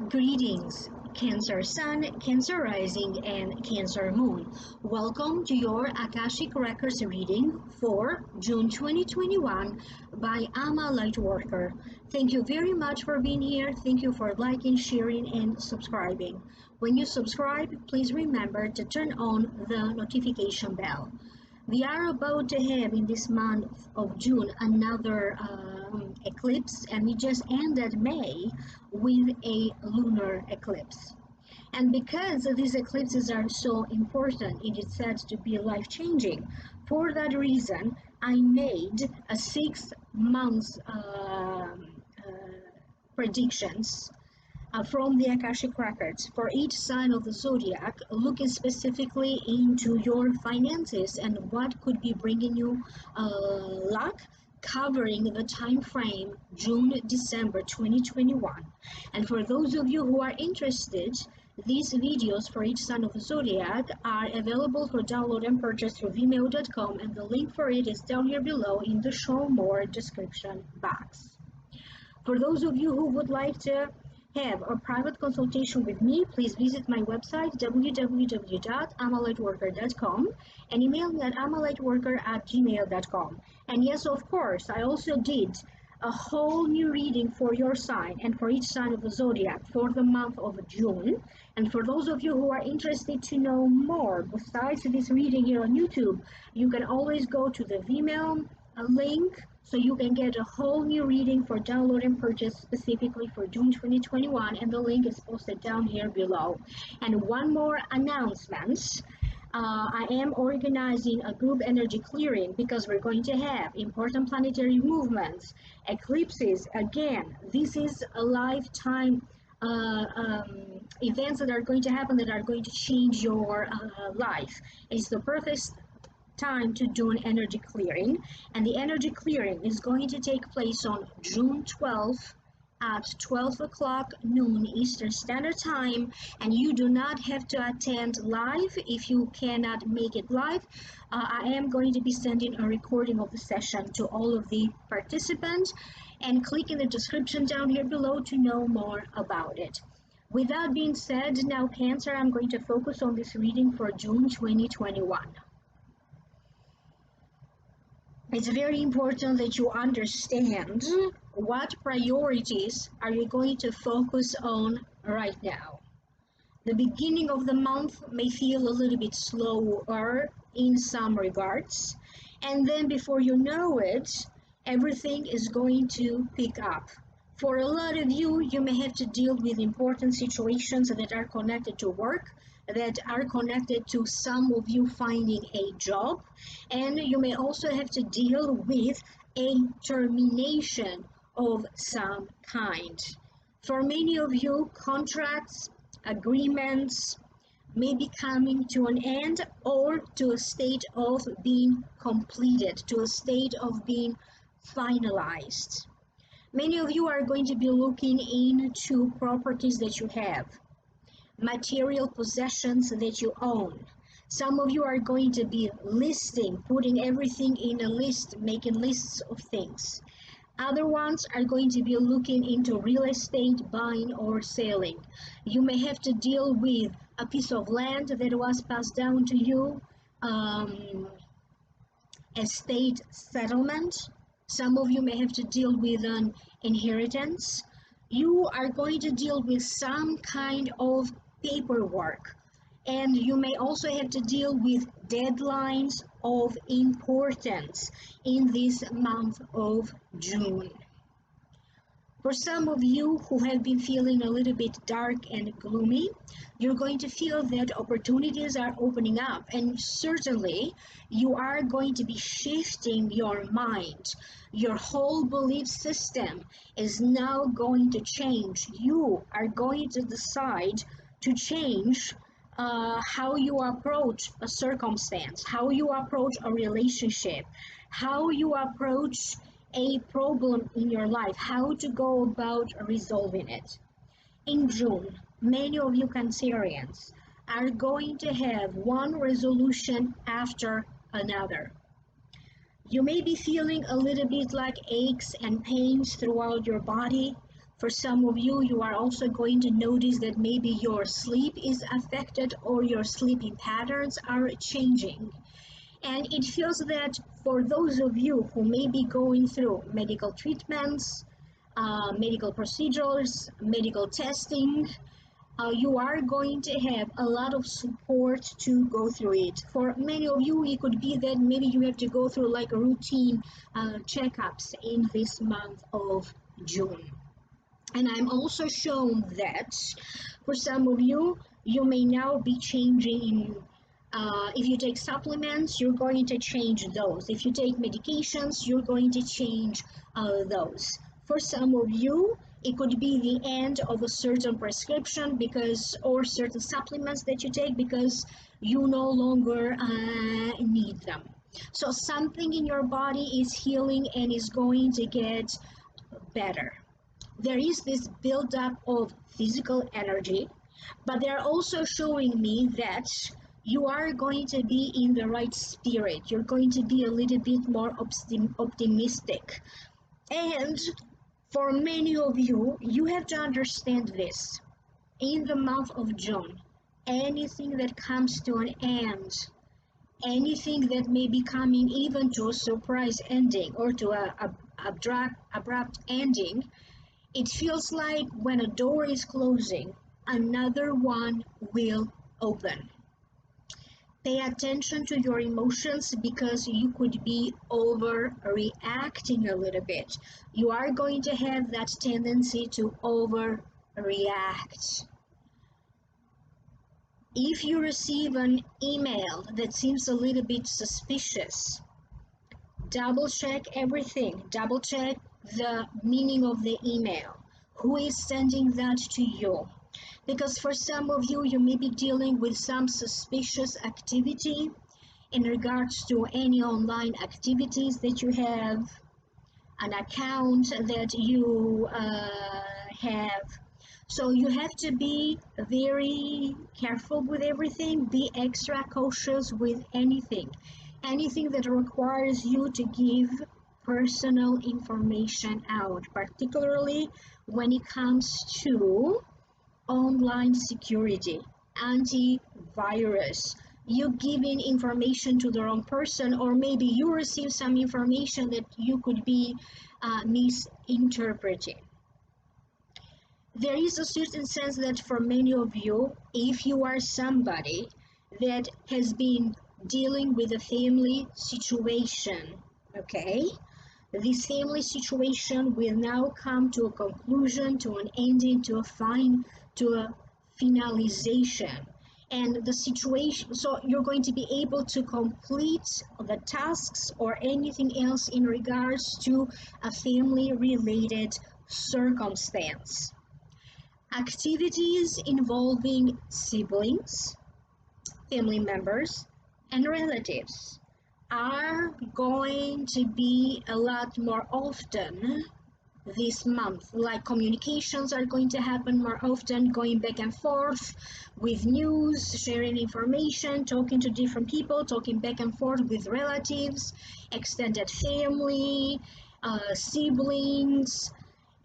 Greetings, Cancer Sun, Cancer Rising, and Cancer Moon. Welcome to your Akashic Records reading for June 2021 by LightWorker. Thank you very much for being here. Thank you for liking, sharing, and subscribing. When you subscribe, please remember to turn on the notification bell. We are about to have in this month of June another eclipse, and we just ended May with a lunar eclipse. And because these eclipses are so important, it is said to be life-changing. For that reason, I made a 6 month predictions from the Akashic Records for each sign of the zodiac, looking specifically into your finances and what could be bringing you luck, covering the time frame June-December 2021. And for those of you who are interested, these videos for each sign of the zodiac are available for download and purchase through vimeo.com, and the link for it is down here below in the show more description box. For those of you who would like to have a private consultation with me, please visit my website www.amalightworker.com and email me at amalightworker@gmail.com. And yes, of course, I also did a whole new reading for your sign and for each sign of the zodiac for the month of June. And for those of you who are interested to know more besides this reading here on YouTube, you can always go to the Vimeo link, so you can get a whole new reading for download and purchase specifically for June 2021, and the link is posted down here below. And one more announcement. I am organizing a group energy clearing because we're going to have important planetary movements, eclipses. Again, this is a lifetime events that are going to happen that are going to change your life. It's the perfect time to do an energy clearing, and the energy clearing is going to take place on June 12th at 12 o'clock noon Eastern Standard Time, and you do not have to attend live if you cannot make it live. I am going to be sending a recording of the session to all of the participants, and click in the description down here below to know more about it. With that being said, now Cancer, I'm going to focus on this reading for June 2021. It's very important that you understand what priorities are you going to focus on right now. The beginning of the month may feel a little bit slower in some regards, and then before you know it, everything is going to pick up. For a lot of you, you may have to deal with important situations that are connected to work, that are connected to some of you finding a job, and you may also have to deal with a termination of some kind. For many of you, contracts, agreements may be coming to an end or to a state of being completed, to a state of being finalized. Many of you are going to be looking into properties that you have, material possessions that you own. Some of you are going to be listing, putting everything in a list, making lists of things. Other ones are going to be looking into real estate, buying or selling. You may have to deal with a piece of land that was passed down to you, estate settlement. Some of you may have to deal with an inheritance. You are going to deal with some kind of paperwork, and you may also have to deal with deadlines of importance in this month of June. For some of you who have been feeling a little bit dark and gloomy, you're going to feel that opportunities are opening up, and certainly you are going to be shifting your mind. Your whole belief system is now going to change. You are going to decide to change how you approach a circumstance, how you approach a relationship, how you approach a problem in your life, how to go about resolving it. In June, many of you Cancerians are going to have one resolution after another. You may be feeling a little bit like aches and pains throughout your body. For some of you, you are also going to notice that maybe your sleep is affected or your sleeping patterns are changing. And it feels that for those of you who may be going through medical treatments, medical procedures, medical testing, you are going to have a lot of support to go through it. For many of you, it could be that maybe you have to go through like a routine checkups in this month of June. And I'm also shown that for some of you, you may now be changing. If you take supplements, you're going to change those. If you take medications, you're going to change those. For some of you, it could be the end of a certain prescription because, or certain supplements that you take because you no longer need them. So something in your body is healing and is going to get better. There is this buildup of physical energy, but they're also showing me that you are going to be in the right spirit. You're going to be a little bit more optimistic. And for many of you, you have to understand this. In the month of June, anything that comes to an end, anything that may be coming even to a surprise ending or to a abrupt ending, it feels like when a door is closing, another one will open. Pay attention to your emotions because you could be overreacting a little bit. You are going to have that tendency to overreact. If you receive an email that seems a little bit suspicious, double check everything. Double check the meaning of the email. Who is sending that to you? Because for some of you, you may be dealing with some suspicious activity in regards to any online activities that you have, an account that you have. So you have to be very careful with everything, be extra cautious with anything. Anything that requires you to give personal information out, particularly when it comes to online security, antivirus. You giving information to the wrong person, or maybe you receive some information that you could be misinterpreting. There is a certain sense that for many of you, if you are somebody that has been dealing with a family situation, okay, this family situation will now come to a conclusion, to an ending, to a finalization. And the situation, so you're going to be able to complete the tasks or anything else in regards to a family related circumstance. Activities involving siblings, family members, and relatives are going to be a lot more often this month. Like communications are going to happen more often, going back and forth with news, sharing information, talking to different people, talking back and forth with relatives, extended family, siblings.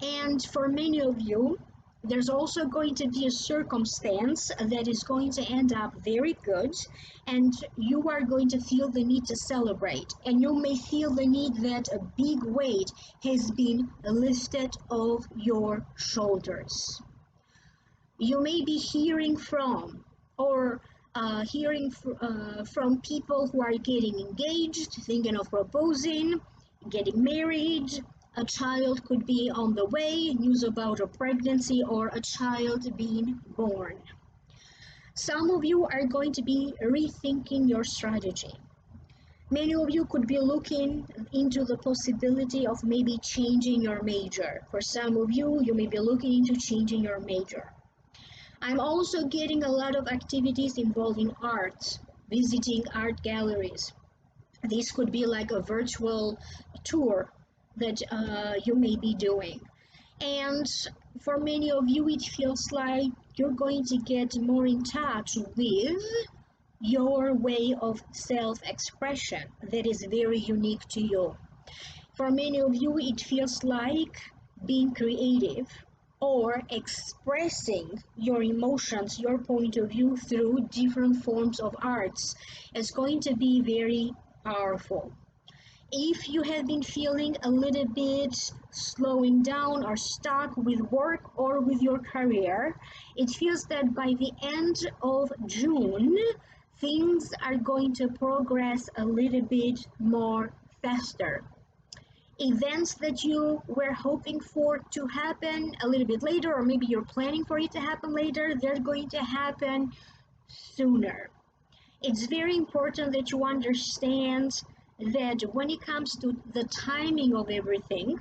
And for many of you, there's also going to be a circumstance that is going to end up very good, and you are going to feel the need to celebrate. And you may feel the need that a big weight has been lifted off your shoulders. You may be hearing from or from people who are getting engaged, thinking of proposing, getting married. A child could be on the way, news about a pregnancy or a child being born. Some of you are going to be rethinking your strategy. Many of you could be looking into the possibility of maybe changing your major. For some of you, you may be looking into changing your major. I'm also getting a lot of activities involving art, visiting art galleries. This could be like a virtual tour that you may be doing. And for many of you, it feels like you're going to get more in touch with your way of self-expression that is very unique to you. For many of you, it feels like being creative or expressing your emotions, your point of view through different forms of arts is going to be very powerful. If you have been feeling a little bit slowing down or stuck with work or with your career, it feels that by the end of June, things are going to progress a little bit more faster. Events that you were hoping for to happen a little bit later, or maybe you're planning for it to happen later, they're going to happen sooner. It's very important that you understand that when it comes to the timing of everything,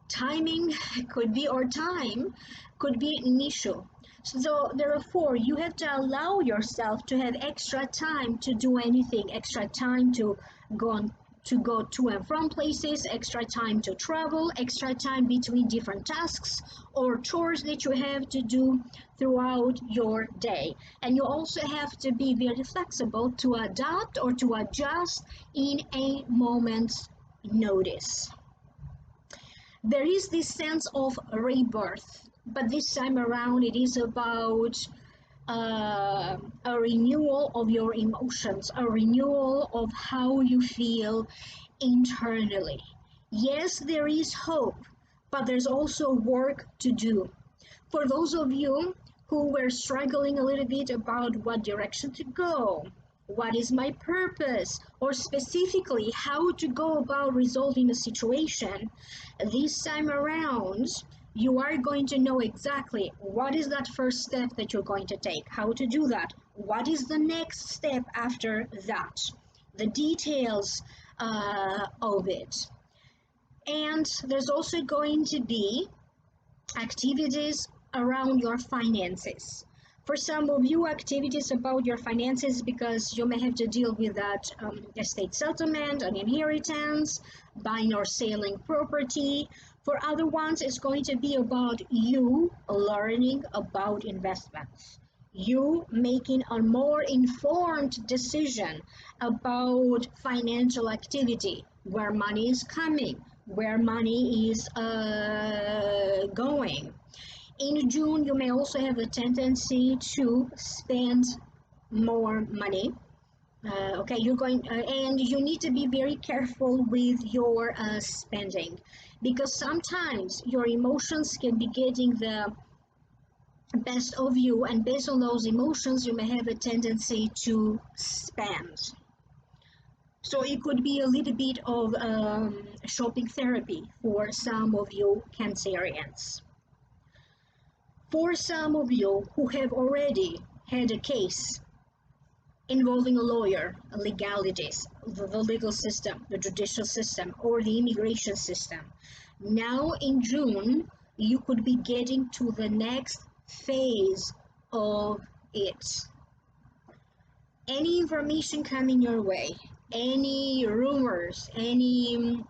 timing could be, or time could be an issue. So therefore, you have to allow yourself to have extra time to do anything, extra time to go on, to go to and from places, extra time to travel, extra time between different tasks or chores that you have to do throughout your day. And you also have to be very flexible to adapt or to adjust in a moment's notice. There is this sense of rebirth, but this time around it is about a renewal of your emotions, a renewal of how you feel internally. Yes, there is hope, but there's also work to do. For those of you who were struggling a little bit about what direction to go, what is my purpose, or specifically how to go about resolving a situation, this time around, you are going to know exactly what is that first step that you're going to take, how to do that, what is the next step after that, the details of it. And there's also going to be activities around your finances. For some of you, activities about your finances because you may have to deal with that estate settlement, an inheritance, buying or selling property. For other ones, it's going to be about you learning about investments, you making a more informed decision about financial activity, where money is coming, where money is going. In June, you may also have a tendency to spend more money. Okay, you're going, and you need to be very careful with your spending because sometimes your emotions can be getting the best of you, and based on those emotions, you may have a tendency to spend. So it could be a little bit of shopping therapy for some of you Cancerians. For some of you who have already had a case involving a lawyer, legalities, the legal system, the judicial system, or the immigration system, now in June, you could be getting to the next phase of it. Any information coming your way, any rumors, any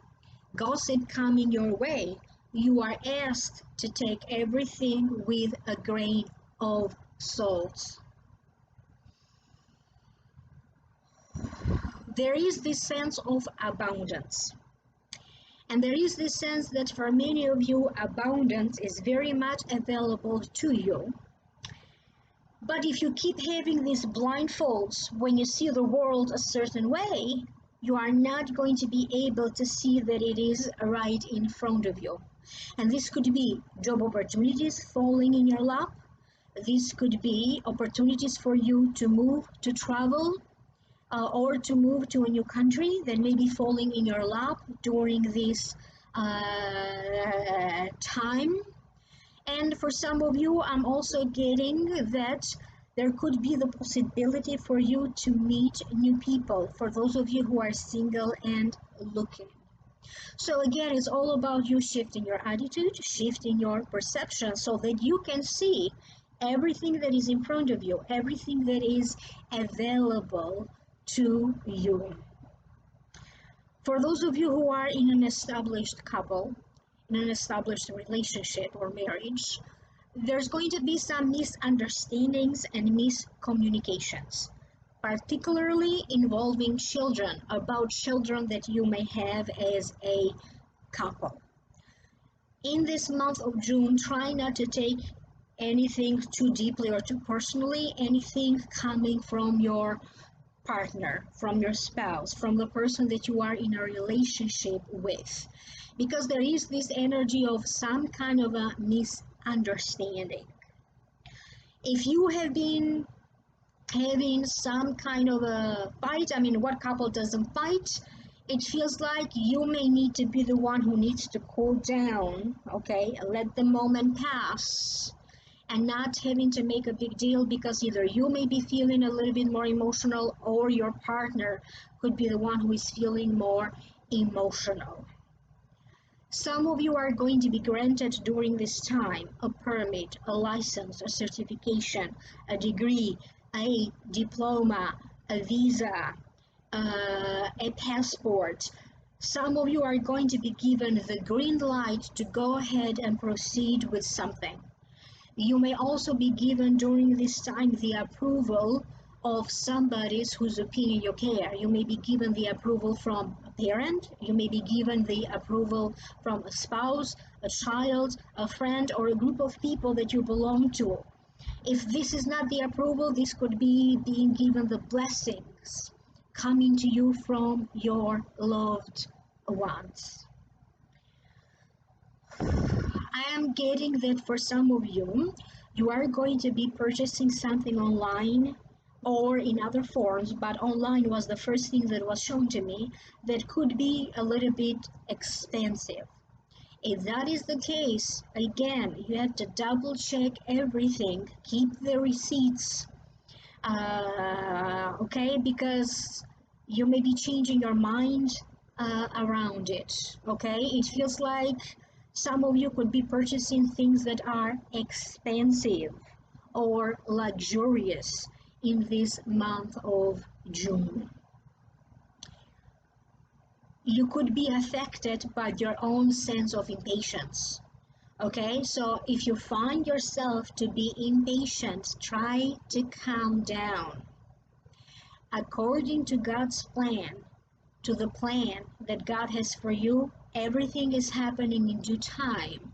gossip coming your way, you are asked to take everything with a grain of salt. There is this sense of abundance. And there is this sense that for many of you, abundance is very much available to you. But if you keep having these blindfolds when you see the world a certain way, you are not going to be able to see that it is right in front of you. And this could be job opportunities falling in your lap. This could be opportunities for you to move, to travel, or to move to a new country that may be falling in your lap during this time. And for some of you, I'm also getting that there could be the possibility for you to meet new people, for those of you who are single and looking. So again, it's all about you shifting your attitude, shifting your perception so that you can see everything that is in front of you, everything that is available to you. For those of you who are in an established couple, in an established relationship or marriage, there's going to be some misunderstandings and miscommunications. particularly involving children, about children that you may have as a couple. In this month of June, try not to take anything too deeply or too personally, anything coming from your partner, from your spouse, from the person that you are in a relationship with. Because there is this energy of some kind of a misunderstanding. If you have been having some kind of a fight, I mean, what couple doesn't fight? It feels like you may need to be the one who needs to cool down, okay? Let the moment pass and not having to make a big deal because either you may be feeling a little bit more emotional or your partner could be the one who is feeling more emotional. Some of you are going to be granted during this time a permit, a license, a certification, a degree, a diploma, a visa, a passport. Some of you are going to be given the green light to go ahead and proceed with something. You may also be given during this time the approval of somebody whose opinion you care. You may be given the approval from a parent, you may be given the approval from a spouse, a child, a friend, or a group of people that you belong to. If this is not the approval, this could be being given the blessings coming to you from your loved ones. I am getting that for some of you, you are going to be purchasing something online or in other forms, but online was the first thing that was shown to me that could be a little bit expensive. If that is the case, again, you have to double check everything, keep the receipts, okay, because you may be changing your mind around it, okay? It feels like some of you could be purchasing things that are expensive or luxurious in this month of June. You could be affected by your own sense of impatience. Okay, so if you find yourself to be impatient, try to calm down. According to God's plan, to the plan that God has for you, everything is happening in due time.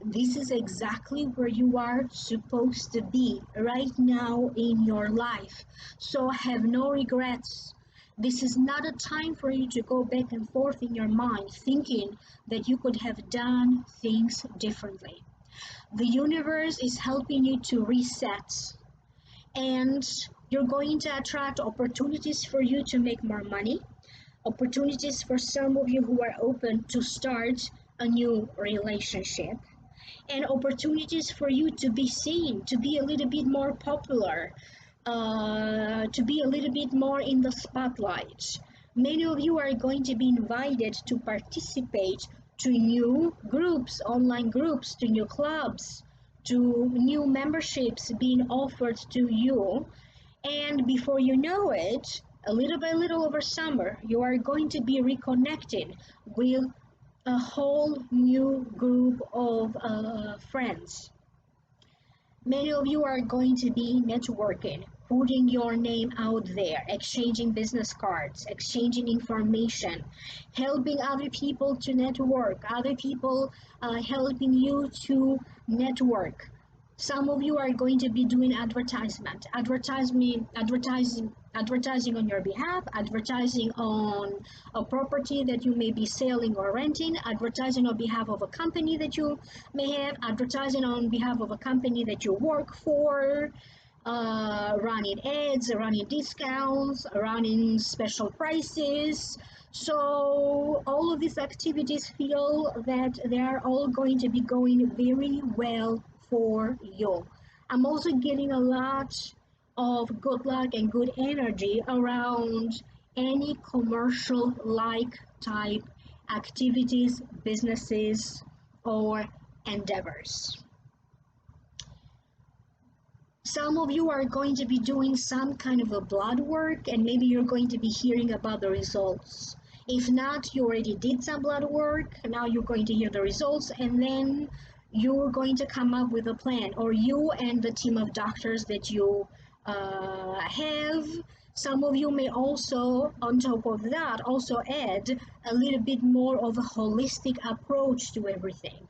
This is exactly where you are supposed to be right now in your life. So have no regrets. This is not a time for you to go back and forth in your mind thinking that you could have done things differently. The universe is helping you to reset, and you're going to attract opportunities for you to make more money, opportunities for some of you who are open to start a new relationship, and opportunities for you to be seen, to be a little bit more popular, to be a little bit more in the spotlight. Many of you are going to be invited to participate to new groups, online groups, to new clubs, to new memberships being offered to you. And before you know it, a little by little over summer, you are going to be reconnected with a whole new group of friends. Many of you are going to be networking, putting your name out there, exchanging business cards, exchanging information, helping other people to network, other people helping you to network. Some of you are going to be doing advertising on your behalf, advertising on a property that you may be selling or renting, advertising on behalf of a company that you may have, advertising on behalf of a company that you work for, running ads, running discounts, running special prices. So all of these activities feel that they are all going to be going very well for you. I'm also getting a lot of good luck and good energy around any commercial like type activities, businesses, or endeavors. Some of you are going to be doing some kind of a blood work, and maybe you're going to be hearing about the results. If not, you already did some blood work, now you're going to hear the results, and then you're going to come up with a plan, or you and the team of doctors that you have. Some of you may also, on top of that, also add a little bit more of a holistic approach to everything.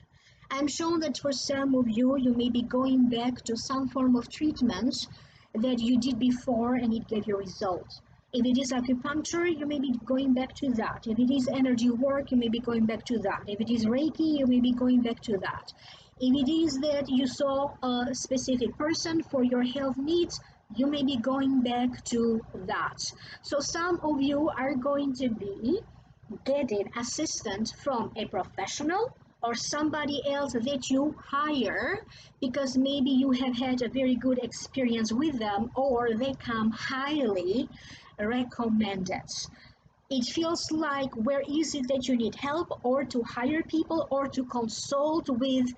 I'm sure that for some of you, you may be going back to some form of treatment that you did before and it gave you results. If it is acupuncture, you may be going back to that. If it is energy work, you may be going back to that. If it is Reiki, you may be going back to that. If it is that you saw a specific person for your health needs, you may be going back to that. So some of you are going to be getting assistance from a professional or somebody else that you hire because maybe you have had a very good experience with them or they come highly recommended. It feels like where is it that you need help or to hire people or to consult with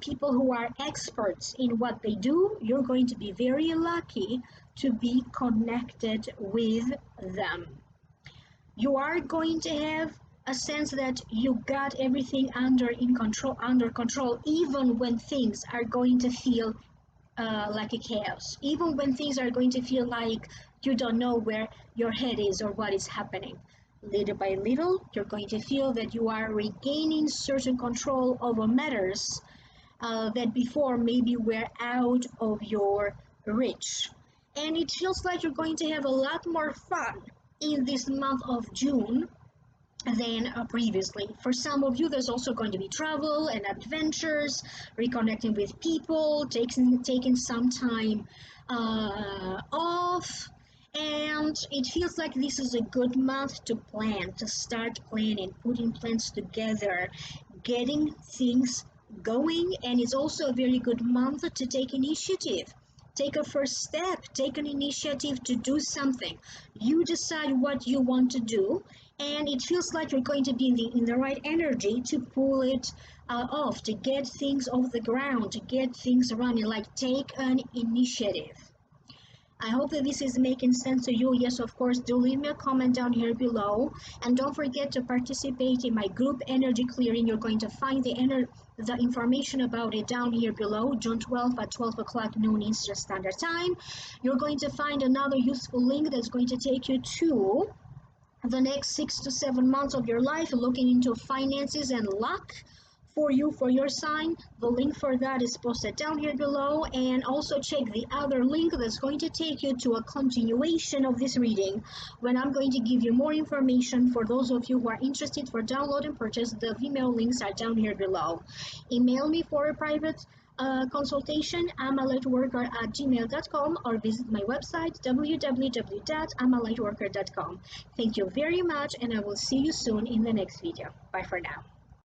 people who are experts in what they do, you're going to be very lucky to be connected with them. You are going to have a sense that you got everything under control, even when things are going to feel like a chaos, even when things are going to feel like you don't know where your head is or what is happening. Little by little, you're going to feel that you are regaining certain control over matters that before maybe were out of your reach. And it feels like you're going to have a lot more fun in this month of June than previously. For some of you, there's also going to be travel and adventures, reconnecting with people, taking some time off. And it feels like this is a good month to plan, to start planning, putting plans together, getting things going. And it's also a very good month to take initiative. Take a first step, take an initiative to do something. You decide what you want to do, and it feels like you're going to be in the right energy to pull it off, to get things off the ground, to get things running, like take an initiative. I hope that this is making sense to you. Yes, of course, do leave me a comment down here below. And don't forget to participate in my group energy clearing. You're going to find the information about it down here below, June 12th at 12 o'clock noon Eastern Standard Time. You're going to find another useful link that's going to take you to the next 6 to 7 months of your life, looking into finances and luck for you, for your sign. The link for that is posted down here below, and also check the other link that's going to take you to a continuation of this reading when I'm going to give you more information. For those of you who are interested for download and purchase, the Vimeo links are down here below. Email me for a private consultation, amalightworker@gmail.com, or visit my website www.amalightworker.com. Thank you very much, and I will see you soon in the next video. Bye for now.